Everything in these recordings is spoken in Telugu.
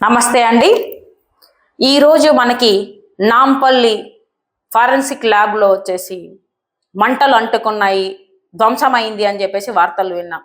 నమస్తే అండి. ఈరోజు మనకి నాంపల్లి ఫారెన్సిక్ ల్యాబ్లో వచ్చేసి మంటలు అంటుకున్నాయి, ధ్వంసమైంది అని చెప్పేసి వార్తలు విన్నాం.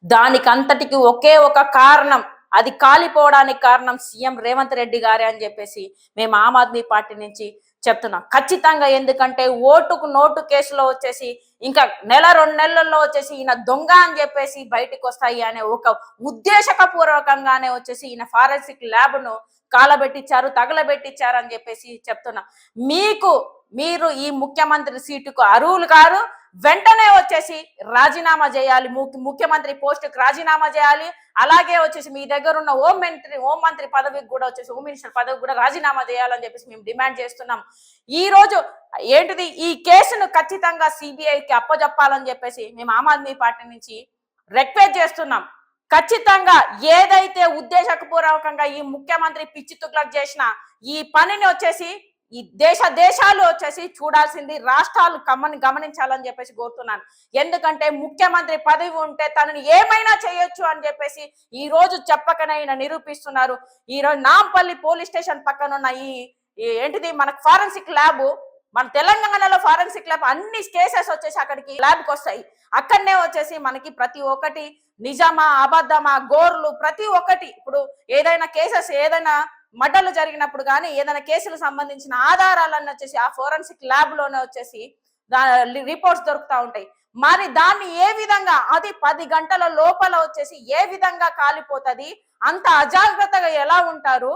దానికి అంతటికి ఒకే ఒక కారణం, అది కాలిపోవడానికి కారణం సీఎం రేవంత్ రెడ్డి గారే అని చెప్పేసి మేము ఆమ్ ఆద్మీ పార్టీ నుంచి చెప్తున్నాం ఖచ్చితంగా. ఎందుకంటే ఓటుకు నోటు కేసులో వచ్చేసి ఇంకా నెల 2 నెలల్లో వచ్చేసి ఈయన దొంగ అని చెప్పేసి బయటకు వస్తాయి అనే ఒక ఉద్దేశపూర్వకంగానే వచ్చేసి ఈయన ఫారెన్సిక్ ల్యాబ్ను కాలబెట్టించారు, తగలబెట్టించారు అని చెప్పేసి చెప్తున్నా. మీరు ఈ ముఖ్యమంత్రి సీటుకు అర్హులు కారు. వెంటనే వచ్చేసి రాజీనామా చేయాలి, ముఖ్యమంత్రి పోస్టుకు రాజీనామా చేయాలి. అలాగే వచ్చేసి మీ దగ్గర ఉన్న హోం మంత్రి పదవికి కూడా వచ్చేసి హోమ్ మినిస్టర్ పదవికి కూడా రాజీనామా చేయాలని చెప్పేసి మేము డిమాండ్ చేస్తున్నాం. ఈ రోజు ఏంటిది, ఈ కేసును ఖచ్చితంగా సిబిఐకి అప్పజెప్పాలని చెప్పేసి మేము ఆమ్ ఆద్మీ పార్టీ నుంచి రిక్వెస్ట్ చేస్తున్నాం. ఖచ్చితంగా ఏదైతే ఉద్దేశపూర్వకంగా ఈ ముఖ్యమంత్రి పిచ్చి తుగ్లక్ చేసిన ఈ పనిని వచ్చేసి ఈ దేశాలు వచ్చేసి చూడాల్సింది, రాష్ట్రాలు గమనించాలని చెప్పేసి కోరుతున్నాను. ఎందుకంటే ముఖ్యమంత్రి పదవి ఉంటే తనని ఏమైనా చేయొచ్చు అని చెప్పేసి ఈ రోజు చెప్పకనైనా నిరూపిస్తున్నారు. ఈ రోజు నాంపల్లి పోలీస్ స్టేషన్ పక్కన ఉన్న ఈ ఏంటిది మనకు ఫారెన్సిక్ ల్యాబ్, మన తెలంగాణలో ఫారెన్సిక్ ల్యాబ్ అన్ని కేసెస్ వచ్చేసి అక్కడికి ల్యాబ్కి వస్తాయి. అక్కడనే వచ్చేసి మనకి ప్రతి ఒక్కటి నిజమా అబద్ధమా గోర్లు ప్రతి ఒక్కటి, ఇప్పుడు ఏదైనా కేసెస్, ఏదైనా మర్డర్లు జరిగినప్పుడు కానీ ఏదైనా కేసులకు సంబంధించిన ఆధారాలన్నీ వచ్చేసి ఆ ఫోరెన్సిక్ ల్యాబ్ లోనే వచ్చేసి రిపోర్ట్స్ దొరుకుతూ ఉంటాయి. మరి దాన్ని ఏ విధంగా, అది 10 గంటల లోపల వచ్చేసి ఏ విధంగా కాలిపోతుంది, అంత అజాగ్రత్తగా ఎలా ఉంటారు?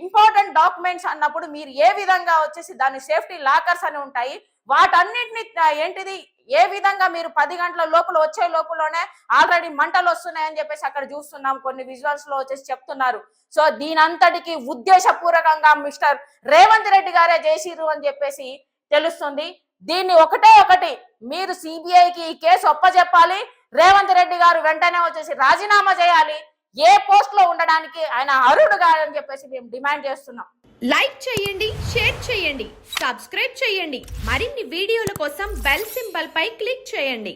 ఇంపార్టెంట్ డాక్యుమెంట్స్ అన్నప్పుడు మీరు ఏ విధంగా వచ్చేసి దాని సేఫ్టీ లాకర్స్ అని ఉంటాయి, వాటన్నిటిని ఏంటిది ఏ విధంగా మీరు 10 గంటల లోపల వచ్చే లోపలనే ఆల్రెడీ మంటలు వస్తున్నాయని చెప్పేసి అక్కడ చూస్తున్నాం, కొన్ని విజువల్స్ లో వచ్చేసి చెప్తున్నారు. సో దీనంతటికి ఉద్దేశపూర్వకంగా మిస్టర్ రేవంత్ రెడ్డి గారే చేసిర్రు అని చెప్పేసి తెలుస్తుంది. దీన్ని ఒకటి మీరు సిబిఐకి ఈ కేసు ఒప్పజెప్పాలి. రేవంత్ రెడ్డి గారు వెంటనే వచ్చేసి రాజీనామా చేయాలి. ఏ పోస్ట్ లో ఉండడానికి ఆయన అర్హుడు కాదని చెప్పేసి మేము డిమాండ్ చేస్తున్నాం. లైక్ చేయండి, షేర్ చేయండి, సబ్స్క్రైబ్ చేయండి. మరిన్ని వీడియోల కోసం బెల్ సింబల్ పై క్లిక్ చేయండి.